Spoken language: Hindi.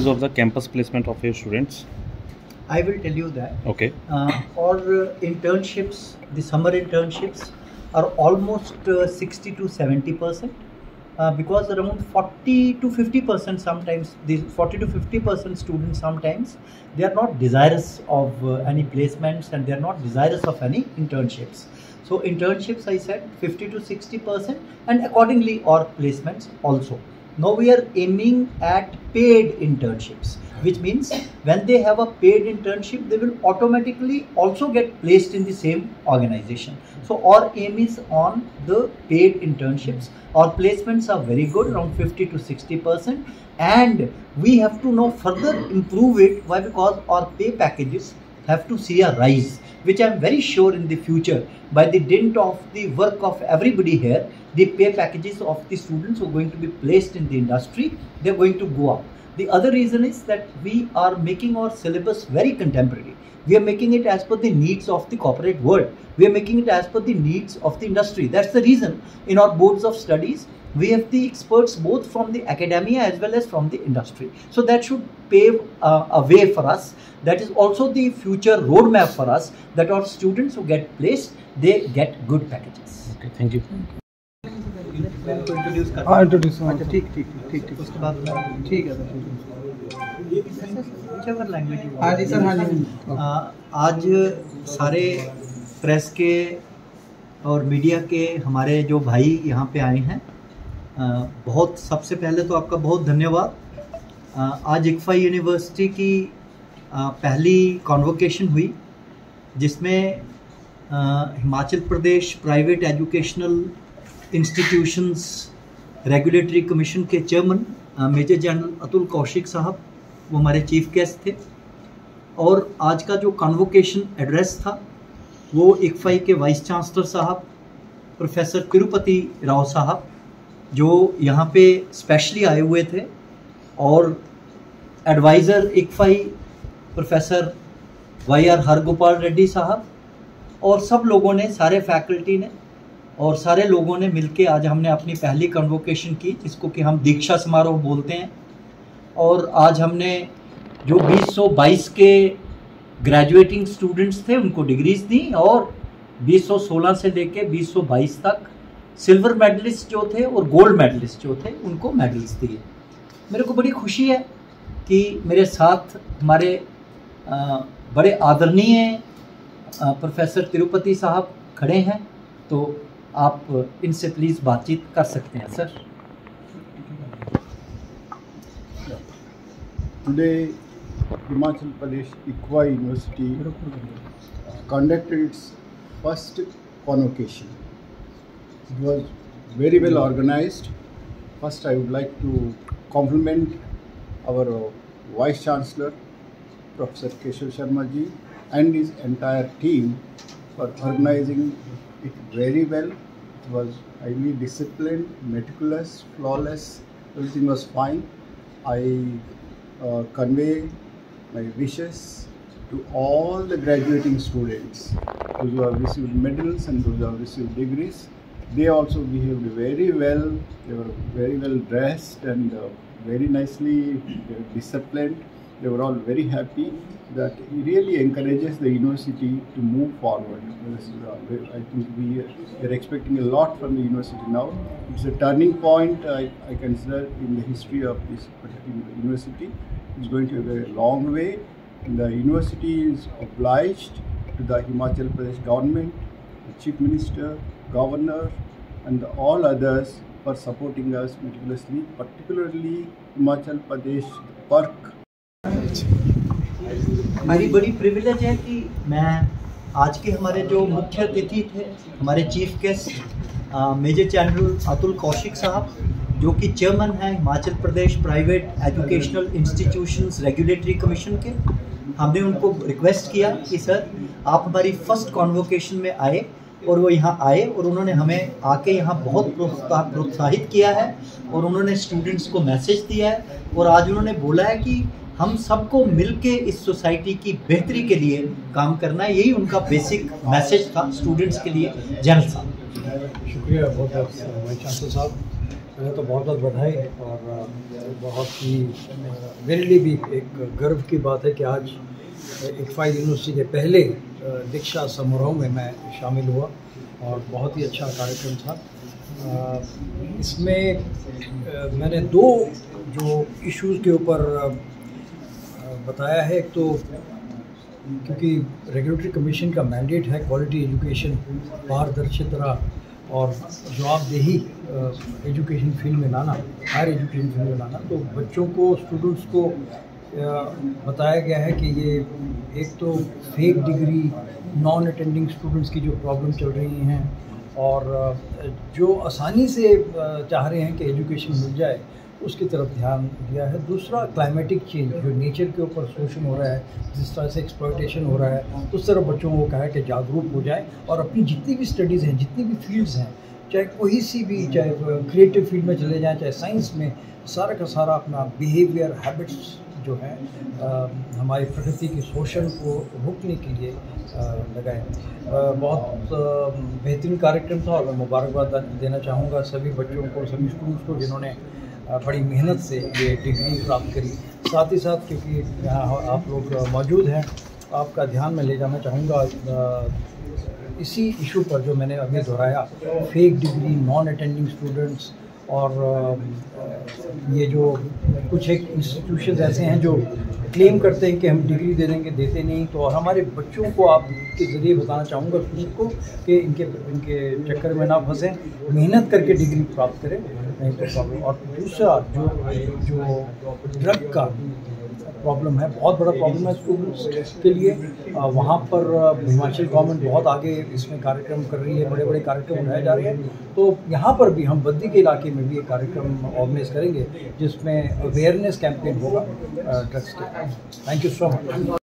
status of the campus placement of your students? I will tell you that. Okay. Our internships, the summer internships, are almost 60 to 70%, because around 40 to 50% sometimes, these 40 to 50% students sometimes, they are not desirous of any placements, and they are not desirous of any internships. So internships, I said 50 to 60%, and accordingly our placements also. Now we are aiming at paid internships, which means when they have a paid internship, they will automatically also get placed in the same organization. So our aim is on the paid internships. Our placements are very good, around 50 to 60%, and we have to now further improve it. Why? Because our pay packages have to see a rise, which I am very sure in the future, by the dint of the work of everybody here, the pay packages of the students who are going to be placed in the industry, they are going to go up. The other reason is that we are making our syllabus very contemporary. We are making it as per the needs of the corporate world. We are making it as per the needs of the industry. That's the reason in our boards of studies, we have the experts both from the academia as well as from the industry. So that should pave a way for us. That is also the future roadmap for us, that our students who get placed, they get good packages. Okay, thank you. Introduce अच्छा ठीक उसके बाद ठीक है व्हिचएवर लैंग्वेज। हाँ जी सर, हाँ जी। आज सारे प्रेस के और मीडिया के हमारे जो भाई यहाँ पे आए हैं, बहुत सबसे पहले तो आपका बहुत धन्यवाद। आज इक्फा यूनिवर्सिटी की पहली कॉन्वोकेशन हुई, जिसमें Himachal Pradesh private educational institutions regulatory commission के chairman major general Atul Kaushik साहब, वो हमारे चीफ गेस्ट थे। और आज का जो कॉन्वोकेशन एड्रेस था वो इक्फाई के वाइस चांसलर साहब प्रोफेसर तिरुपति राव साहब, जो यहाँ पे स्पेशली आए हुए थे, और adviser ICFAI professor YR Hargopal Reddy साहब, और सब लोगों ने, सारे फैकल्टी ने और सारे लोगों ने मिलके आज हमने अपनी पहली कन्वोकेशन की, जिसको कि हम दीक्षा समारोह बोलते हैं। और आज हमने जो 2022 के ग्रेजुएटिंग स्टूडेंट्स थे उनको डिग्रीज दी, और 2016 से लेके 2022 तक सिल्वर मेडलिस्ट जो थे और गोल्ड मेडलिस्ट जो थे उनको मेडल्स दिए। मेरे को बड़ी खुशी है कि मेरे साथ हमारे बड़े आदरणीय प्रोफेसर तिरुपति साहब खड़े हैं, तो आप इनसे प्लीज़ बातचीत कर सकते हैं sir. Today, Himachal Pradesh ICFA University conducted its first convocation. It was very well organized. First, I would like to compliment our Vice Chancellor, Professor Keshav Sharma ji, and his entire team for organizing it very well. It was highly disciplined, meticulous, flawless. Everything was fine. I convey my wishes to all the graduating students, those who have received medals and those who have received degrees. They also behaved very well. They were very well dressed and very nicely disciplined. They were all very happy. That really encourages the university to move forward. I think we are expecting a lot from the university now. It's a turning point, I consider, in the history of this particular university. It's going to be a long way, and the university is obliged to the Himachal Pradesh government, the Chief Minister, Governor, and all others for supporting us meticulously, particularly Himachal Pradesh PERC. मेरी बड़ी प्रिविलेज है कि मैं आज के हमारे जो मुख्य अतिथि थे, हमारे chief guest major general Atul Kaushik साहब, जो कि चेयरमैन हैं Himachal Pradesh private educational institutions regulatory commission के, हमने उनको रिक्वेस्ट किया कि सर आप हमारी फर्स्ट कॉन्वोकेशन में आए, और वो यहाँ आए और उन्होंने हमें आके यहाँ बहुत प्रोत्साहित किया है, और उन्होंने स्टूडेंट्स को मैसेज दिया है, और आज उन्होंने बोला है कि हम सबको मिलके इस सोसाइटी की बेहतरी के लिए काम करना है। यही उनका बेसिक मैसेज था स्टूडेंट्स के लिए। जनरल साहब, शुक्रिया बहुत बहुत वाइस चांसलर साहब। पहले तो बहुत बहुत बधाई और बहुत ही मेरे लिए भी एक गर्व की बात है कि आज इक्फाई यूनिवर्सिटी के पहले दीक्षा समारोह में मैं शामिल हुआ और बहुत ही अच्छा कार्यक्रम था। इसमें मैंने दो जो इश्यूज़ के ऊपर बताया है, एक तो क्योंकि रेगुलेटरी कमीशन का मैंडेट है क्वालिटी एजुकेशन, पारदर्शिता और जवाबदेही एजुकेशन फील्ड में लाना, हायर एजुकेशन फील्ड में लाना, तो बच्चों को, स्टूडेंट्स को बताया गया है कि ये एक तो fake degree, non attending students की जो प्रॉब्लम चल रही हैं और जो आसानी से चाह रहे हैं कि एजुकेशन मिल जाए, उसकी तरफ ध्यान दिया है। दूसरा, क्लाइमेटिक चेंज जो नेचर के ऊपर शोषण हो रहा है, जिस तरह से एक्सप्लॉयटेशन हो रहा है, उस तरह बच्चों को कहा है कि जागरूक हो जाए और अपनी जितनी भी स्टडीज़ हैं, जितनी भी फील्ड्स हैं, चाहे कोई सी भी, चाहे क्रिएटिव फील्ड में चले जाएँ, चाहे साइंस में, सारा का सारा अपना बिहेवियर, हैबिट्स जो है हमारी प्रकृति के शोषण को रोकने के लिए लगाए। बहुत बेहतरीन कार्यक्रम था और मैं मुबारकबाद देना चाहूँगा सभी बच्चों को, सभी स्टूडेंट्स को जिन्होंने बड़ी मेहनत से ये डिग्री प्राप्त करी। साथ ही साथ क्योंकि यहाँ आप लोग मौजूद हैं, आपका ध्यान में ले जाना चाहूँगा इसी इशू पर जो मैंने अभी दोहराया, fake degree, non attending students और ये जो कुछ एक इंस्टीट्यूशन ऐसे हैं जो क्लेम करते हैं कि हम डिग्री दे देंगे, देते नहीं। तो हमारे बच्चों को आप के ज़रिए बताना चाहूँगा स्टूडेंट को कि इनके चक्कर में ना फंसें, मेहनत करके डिग्री प्राप्त करें, नहीं तो प्रॉब्लम। और दूसरा जो ड्रग का प्रॉब्लम है, बहुत बड़ा प्रॉब्लम है स्टूडेंट्स के लिए, वहाँ पर हिमाचल गवर्नमेंट बहुत आगे इसमें कार्यक्रम कर रही है, बड़े बड़े कार्यक्रम उठाए जा रहे हैं। तो यहाँ पर भी हम बद्दी के इलाके में भी एक कार्यक्रम ऑर्गेनाइज करेंगे जिसमें अवेयरनेस कैंपेन होगा ड्रग्स के। Thank you so much.